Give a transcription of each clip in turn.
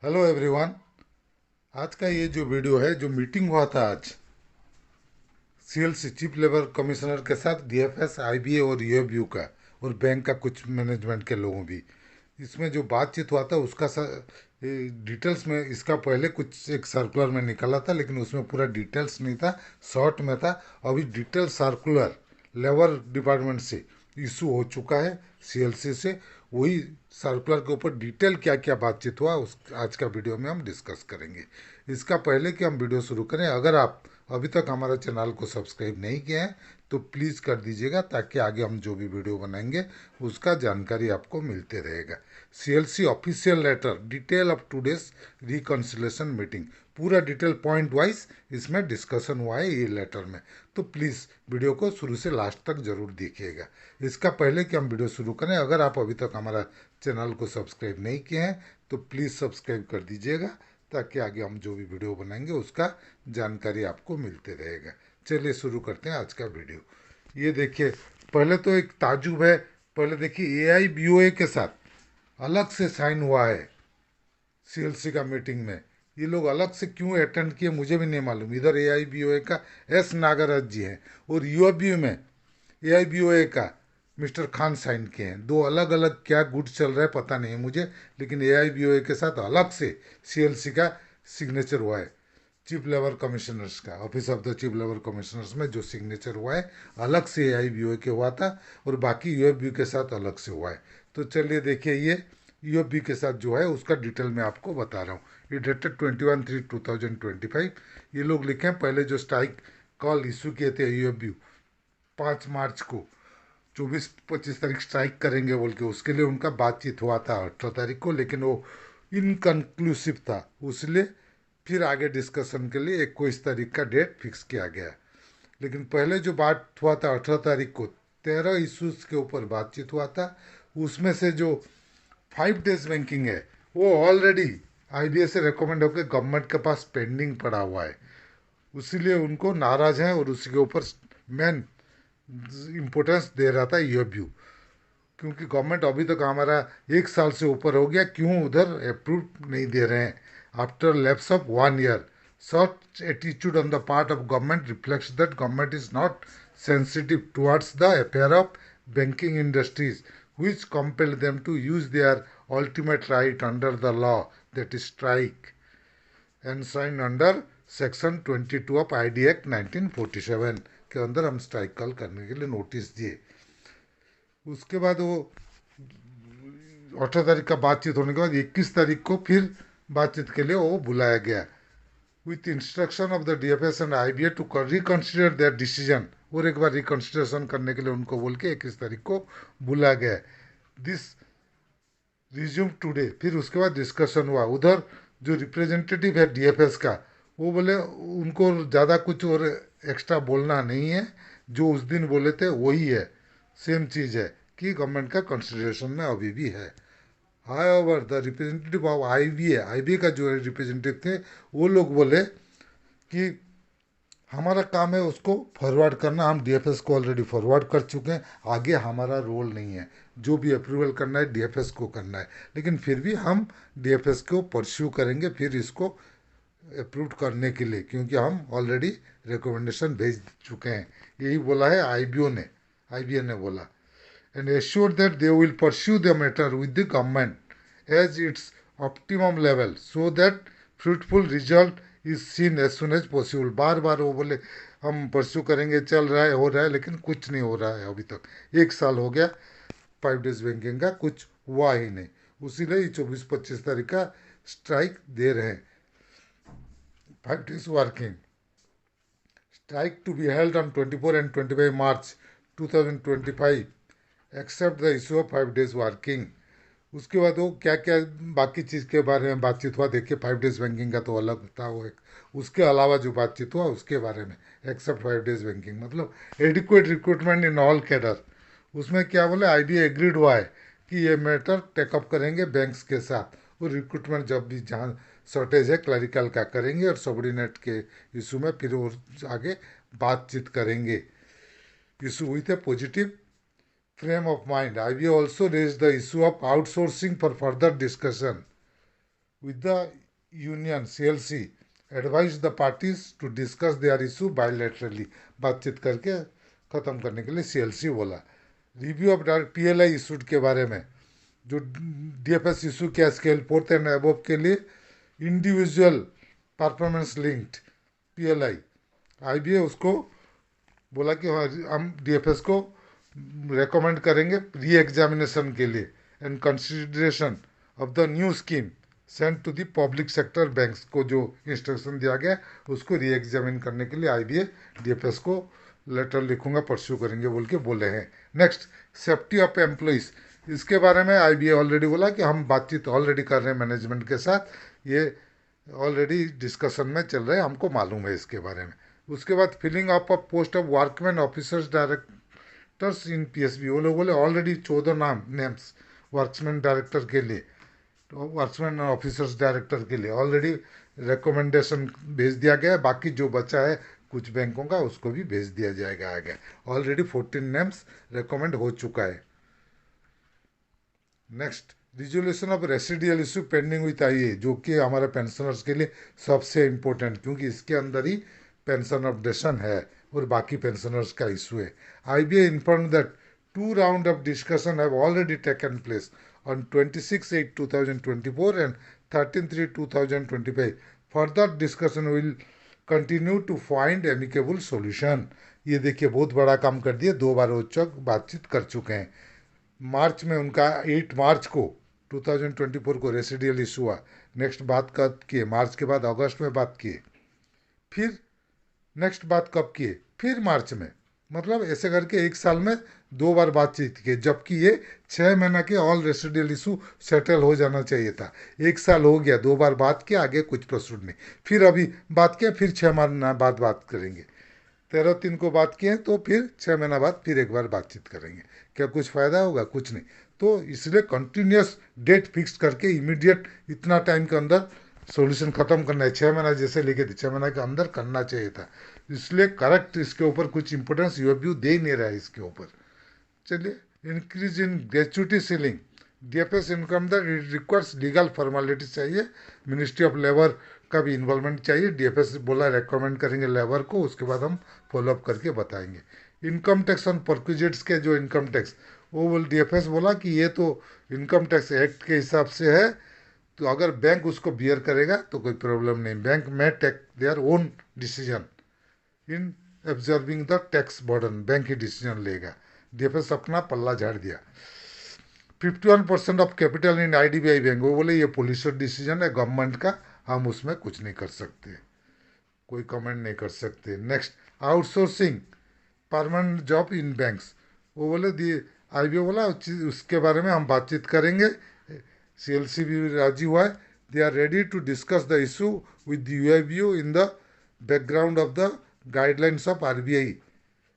Hello everyone. आज का ये जो वीडियो है, जो मीटिंग हुआ था आज सीएलसी चीफ लेबर कमिश्नर के साथ, डीएफएस, आईबीए और यूएफयू का, और बैंक का कुछ मैनेजमेंट के लोगों भी, इसमें जो बातचीत हुआ था उसका डिटेल्स में, इसका पहले कुछ एक सर्कुलर में निकला था, लेकिन उसमें पूरा डिटेल्स नहीं था, शॉर्ट में था। अभी डिटेल सर्कुलर लेबर डिपार्टमेंट से इशू हो चुका है, सीएलसी से। वही सर्कुलर के ऊपर डिटेल क्या क्या बातचीत हुआ उस आज का वीडियो में हम डिस्कस करेंगे। इसका पहले कि हम वीडियो शुरू करें, अगर आप अभी तक हमारा चैनल को सब्सक्राइब नहीं किए हैं तो प्लीज़ कर दीजिएगा, ताकि आगे हम जो भी वीडियो बनाएंगे उसका जानकारी आपको मिलते रहेगा। CLC official letter, detail of today's reconciliation meeting, पूरा डिटेल पॉइंट वाइज इसमें डिस्कशन हुआ है ये लेटर में। तो प्लीज़ वीडियो को शुरू से लास्ट तक ज़रूर देखिएगा। इसका पहले कि हम वीडियो शुरू करें, अगर आप अभी तक हमारा चैनल को सब्सक्राइब नहीं किए हैं तो प्लीज़ सब्सक्राइब कर दीजिएगा, ताकि आगे हम जो भी वीडियो बनाएंगे उसका जानकारी आपको मिलते रहेगा। चलिए शुरू करते हैं आज का वीडियो। ये देखिए, पहले तो एक ताजुब है। पहले देखिए, एआईबीओए के साथ अलग से साइन हुआ है सीएलसी का मीटिंग में। ये लोग अलग से क्यों अटेंड किए मुझे भी नहीं मालूम। इधर एआईबीओए का एस नागराज जी हैं, और यूएफबी में एआईबीओए का मिस्टर खान साइन किए हैं। दो अलग अलग क्या गुड चल रहा है पता नहीं मुझे, लेकिन एआईबीओए के साथ अलग से सीएलसी का सिग्नेचर हुआ है। चीफ लेबर कमिश्नर्स का, office of the chief labour commissioners में जो सिग्नेचर हुआ है, अलग से एआईबीओए के हुआ था, और बाकी यूएफबी के साथ अलग से हुआ है। तो चलिए देखिए, ये यूएफबी के साथ जो है उसका डिटेल मैं आपको बता रहा हूँ। ये डेटेड 21/3/2025। ये लोग लिखे हैं, पहले जो स्ट्राइक कॉल इशू किए थे यूएफबी 5 मार्च को, 24-25 तारीख स्ट्राइक करेंगे बोल के, उसके लिए उनका बातचीत हुआ था 18 तारीख को, लेकिन वो इनकन्क्लूसिव था। उसलिए फिर आगे डिस्कशन के लिए 21 तारीख का डेट फिक्स किया गया। लेकिन पहले जो बात हुआ था 18 तारीख को, 13 इश्यूज के ऊपर बातचीत हुआ था। उसमें से जो 5 डेज बैंकिंग है, वो ऑलरेडी आईबीए से रिकमेंड होकर गवर्नमेंट के पास पेंडिंग पड़ा हुआ है। उसीलिए उनको नाराज हैं, और उसी के ऊपर मेन इम्पोर्टेंस दे रहा था यूएफयू। क्योंकि गवर्नमेंट अभी तक हमारा 1 साल से ऊपर हो गया, क्यों उधर अप्रूव नहीं दे रहे हैं after lapse of 1 year. Such attitude on the part of government reflects that government is not sensitive towards the affair of banking industries which compel them to use their ultimate right under the law, that is strike, enshrined under section 22 of ID act 1947 के अंदर हम strike call करने के लिए notice दिए। उसके बाद वो 18 तारीख का बातचीत होने के बाद 21 तारीख को फिर बातचीत के लिए वो बुलाया गया, with instruction of the DFS and IBA to reconsider their decision. और एक बार रिकन्सिडरेशन करने के लिए उनको बोल के 21 तारीख को बुलाया गया। This resume today. फिर उसके बाद डिस्कशन हुआ। उधर जो रिप्रेजेंटेटिव है डीएफएस का, वो बोले उनको ज़्यादा कुछ और एक्स्ट्रा बोलना नहीं है, जो उस दिन बोले थे वही है, सेम चीज़ है, कि गवर्नमेंट का कंसिडरेशन में अभी भी है। However the representative of IBA, IBA का जो रिप्रेजेंटेटिव थे, वो लोग बोले कि हमारा काम है उसको फॉरवर्ड करना, हम डीएफएस को ऑलरेडी फॉरवर्ड कर चुके हैं, आगे हमारा रोल नहीं है। जो भी अप्रूवल करना है डीएफएस को करना है, लेकिन फिर भी हम डीएफएस को परस्यू करेंगे फिर इसको अप्रूव करने के लिए, क्योंकि हम ऑलरेडी रिकमेंडेशन भेज चुके हैं। यही बोला है आईबीए ने बोला। And assure that they will pursue the matter with the government as its optimum level so that fruitful result is seen as soon as possible. बार बार वो बोले हम परस्यू करेंगे, चल रहा है, हो रहा है, लेकिन कुछ नहीं हो रहा है अभी तक। 1 साल हो गया, 5 डेज बैंकिंग का कुछ हुआ ही नहीं। उसीलिए 24-25 तारीख का स्ट्राइक दे रहे हैं। 5 days working strike to be held on 24 and 25 March 2025 except the issue of 5 days working. उसके बाद वो क्या क्या बाकी चीज़ के बारे में बातचीत हुआ, देखिए 5 डेज बैंकिंग का तो अलग था वो एक। उसके अलावा जो बातचीत हुआ उसके बारे में, एक्सेप्ट 5 डेज बैंकिंग मतलब adequate recruitment in all cadre. उसमें क्या बोले, आईबी एग्रीड हुआ है कि ये मैटर टेकअप करेंगे बैंक्स के साथ, और रिक्रूटमेंट जब भी जहाँ शॉर्टेज है क्लरिकल का करेंगे, और सबॉर्डिनेट के इशू में फिर वो आगे बातचीत करेंगे। इशू हुई थे positive frame of mind. IBA also raised the issue of outsourcing for further discussion. with the union CLC advised the parties to discuss their issue bilaterally. बातचीत करके ख़त्म करने के लिए CLC बोला. रिव्यू ऑफ PLI इशूड के बारे में जो DFS इशू किया स्केल फोर्थ एंड अबव के लिए individual performance linked PLI IBA उसको बोला कि हम DFS को रेकमेंड करेंगे री एग्जामिनेशन के लिए and consideration of the new scheme send to the public sector banks को जो इंस्ट्रक्शन दिया गया उसको री एग्जामिन करने के लिए IBA DFS को लेटर लिखूंगा परस्यू करेंगे बोल के बोले हैं. Next, safety of employees. इसके बारे में IBA ऑलरेडी बोला कि हम बातचीत ऑलरेडी कर रहे हैं मैनेजमेंट के साथ, ये ऑलरेडी डिस्कशन में चल रहे हैं, हमको मालूम है इसके बारे में. उसके बाद filling up of post of workman officers directors in PSB. वो लोग बोले ऑलरेडी 14 नेम्स वर्कमैन डायरेक्टर के लिए, तो वर्कमैन ऑफिसर्स डायरेक्टर के लिए ऑलरेडी रिकमेंडेशन भेज दिया गया है. बाकी जो बचा है कुछ बैंकों का उसको भी भेज दिया जाएगा आगे. ऑलरेडी 14 नेम्स रिकमेंड हो चुका है. Next, resolution of residual issue pending with IAA, जो कि हमारे पेंशनर्स के लिए सबसे इम्पोर्टेंट, क्योंकि इसके अंदर ही पेंशन अपडेशन है और बाकी पेंशनर्स का इशू है. IBA inform that 2 round of discussion have already taken place on 26/8/2024 and 13/3/2025. Further discussion will continue to find amicable solution. ये देखिए बहुत बड़ा काम कर दिया, 2 बार वो बातचीत कर चुके हैं. मार्च में उनका 8 मार्च को 2024 को रेसिडियल इशू हुआ. नेक्स्ट बात कब किए? मार्च के बाद अगस्त में बात किए. फिर नेक्स्ट बात कब किए? फिर मार्च में. मतलब ऐसे करके 1 साल में 2 बार बातचीत की, जबकि ये 6 महीना के ऑल रेसिडियल इशू सेटल हो जाना चाहिए था. 1 साल हो गया, 2 बार बात किया, आगे कुछ प्रोसीड नहीं. फिर अभी बात किया, फिर 6 महीना बाद बात करेंगे. 13/3 को बात किए तो फिर 6 महीना बाद फिर एक बार बातचीत करेंगे. क्या कुछ फ़ायदा होगा? कुछ नहीं. तो इसलिए कंटिन्यूस डेट फिक्स करके इमीडिएट इतना टाइम के अंदर सॉल्यूशन ख़त्म करना है. 6 महीना जैसे लिखे थे 6 महीना के अंदर करना चाहिए था. इसलिए करेक्ट इसके ऊपर कुछ इंपॉर्टेंस UAB दे ही नहीं रहा है इसके ऊपर. चलिए, increase in gratuity ceiling. DFS income the requires legal formalities चाहिए. मिनिस्ट्री ऑफ लेबर का भी इन्वॉल्वमेंट चाहिए. DFS बोला रेकमेंड करेंगे लेबर को, उसके बाद हम फॉलोअप करके बताएंगे. इनकम टैक्स ऑन परक्विजिट्स के जो इनकम टैक्स, वो DFS बोला कि ये तो इनकम टैक्स एक्ट के हिसाब से है, तो अगर बैंक उसको बियर करेगा तो कोई प्रॉब्लम नहीं. बैंक में take their own decision in absorbing the tax burden. Bank ही डिसीजन लेगा. DFS अपना पल्ला झाड़ दिया. 51% of capital in IDBI bank, वो बोले ये पॉलिसी डिसीजन है गवर्नमेंट का, हम उसमें कुछ नहीं कर सकते, कोई कमेंट नहीं कर सकते. Next, outsourcing permanent job in banks. वो बोले दी IBA बोला उसके बारे में हम बातचीत करेंगे. CLC भी राजी हुआ है. They are ready to discuss the issue with UABU in the background of the guidelines of RBI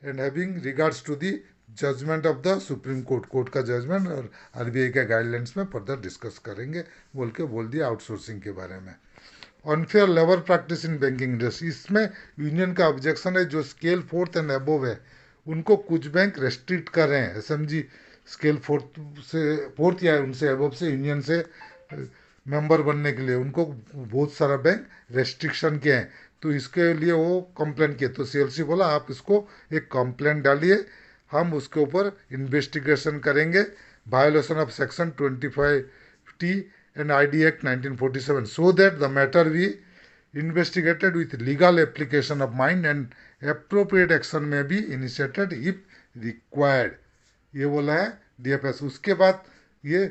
and having regards to the judgement of the Supreme Court का जजमेंट और RBI के गाइडलाइंस में further discuss करेंगे बोल दिया outsourcing के बारे में. Unfair labour practice in banking industry, इसमें यूनियन का ऑब्जेक्शन है जो स्केल 4th एंड अबोव है उनको कुछ बैंक रेस्ट्रिक्ट कर रहे हैं. SMG स्केल 4th या उनसे अबोव से यूनियन से मेंबर बनने के लिए उनको बहुत सारा बैंक रेस्ट्रिक्शन किए हैं. तो इसके लिए वो कंप्लेन किए, तो CLC बोला आप इसको एक कंप्लेन डालिए, हम उसके ऊपर इन्वेस्टिगेशन करेंगे. Violation of section 25T and ID Act 1947, so that the matter be investigated with legal application of mind and appropriate action may be initiated if required. ये बोला है DFS. उसके बाद ये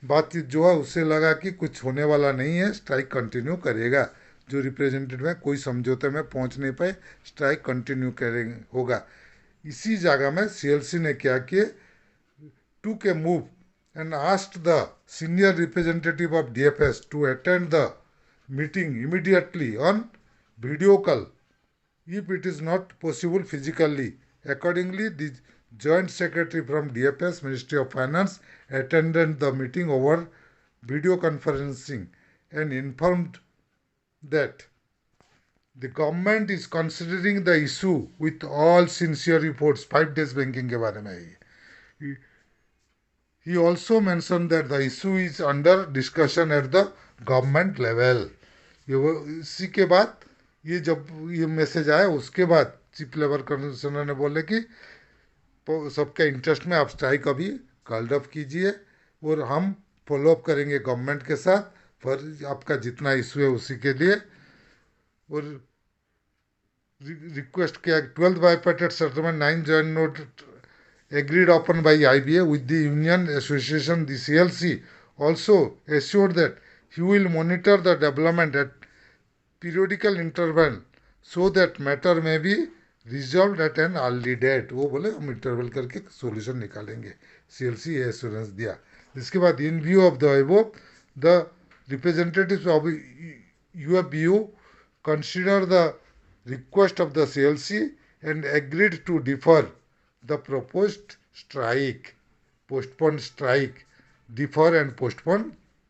बातचीत जो है उससे लगा कि कुछ होने वाला नहीं है, स्ट्राइक कंटिन्यू करेगा. जो रिप्रेजेंटेटिव है कोई समझौते में पहुंच नहीं पाए, स्ट्राइक कंटिन्यू करेंगे होगा. इसी जगह में CLC ने क्या किए, took a move and asked the senior representative of DFS to attend the meeting immediately on video call if it is not possible physically. Accordingly, the joint secretary from DFS Ministry of Finance attended the meeting over video conferencing and informed that the government is considering the issue with all sincere reports. 5 days banking के बारे में है ये. He also mentioned that the issue is under discussion at the government level. इसी के बाद ये जब ये मैसेज आया उसके बाद चीफ लेबर कमिश्नर ने बोले कि सबके इंटरेस्ट में आप स्ट्राइक अभी कॉल्ड अप कीजिए और हम फॉलोअप करेंगे गवर्नमेंट के साथ पर आपका जितना इशू है उसी के लिए। और रिक्वेस्ट किया 12th bipartite settlement 9 joint note agreed upon by IBA with the union association, the CLC also assured that he will monitor the development at periodical interval so that matter may be resolved at an early date। वो बोले हम interval करके solution निकालेंगे, CLC ये assurance दिया। इसके बाद इन view of the above the representatives of UFBU consider the request of the CLC and agreed to defer the proposed strike, postpone strike, defer and postpone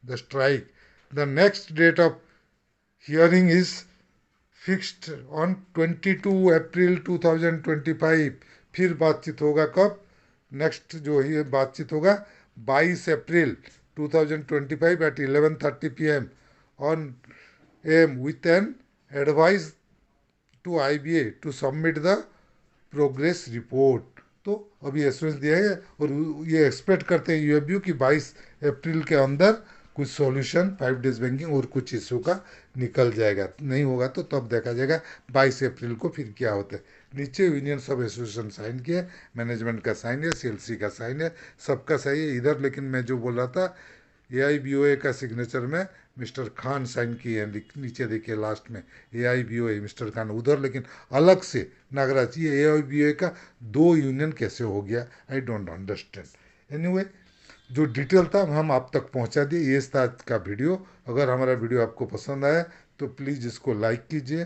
the strike. The next date of hearing is fixed on 22 अप्रैल 2025। फिर बातचीत होगा कब? Next जो ये बातचीत होगा 22 अप्रैल 2025 at 11:30 PM on AM with an advice to IBA to submit the progress report. तो अभी एश्योरेंस दिया है और ये एक्सपेक्ट करते हैं यूएफबीयू कि 22 अप्रैल के अंदर कुछ सॉल्यूशन 5 डेज बैंकिंग और कुछ इशू का निकल जाएगा। नहीं होगा तो तब देखा जाएगा 22 अप्रैल को फिर क्या होता है। नीचे यूनियन सब एसोसिएशन साइन किया, मैनेजमेंट का साइन है, CLC का साइन है, सबका सही है इधर। लेकिन मैं जो बोल रहा था AIBOA का सिग्नेचर में मिस्टर खान साइन किए हैं, नीचे देखिए लास्ट में AIBOA मिस्टर खान उधर, लेकिन अलग से नागराज। ये AIBOA का दो यूनियन कैसे हो गया, आई डोंट अंडरस्टैंड। एनीवे जो डिटेल था हम आप तक पहुंचा दिए। ये था आज का वीडियो। अगर हमारा वीडियो आपको पसंद आया तो प्लीज़ इसको लाइक कीजिए,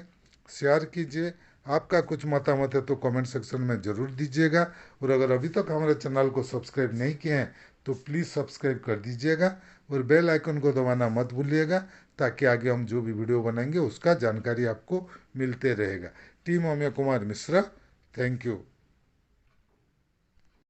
शेयर कीजिए। आपका कुछ मतामत है तो कमेंट सेक्शन में ज़रूर दीजिएगा। और अगर अभी तक हमारे चैनल को सब्सक्राइब नहीं किए हैं तो प्लीज़ सब्सक्राइब कर दीजिएगा और बेल आइकन को दबाना मत भूलिएगा ताकि आगे हम जो भी वीडियो बनाएंगे उसका जानकारी आपको मिलते रहेगा। Team Amiya Kumar Mishra, thank you.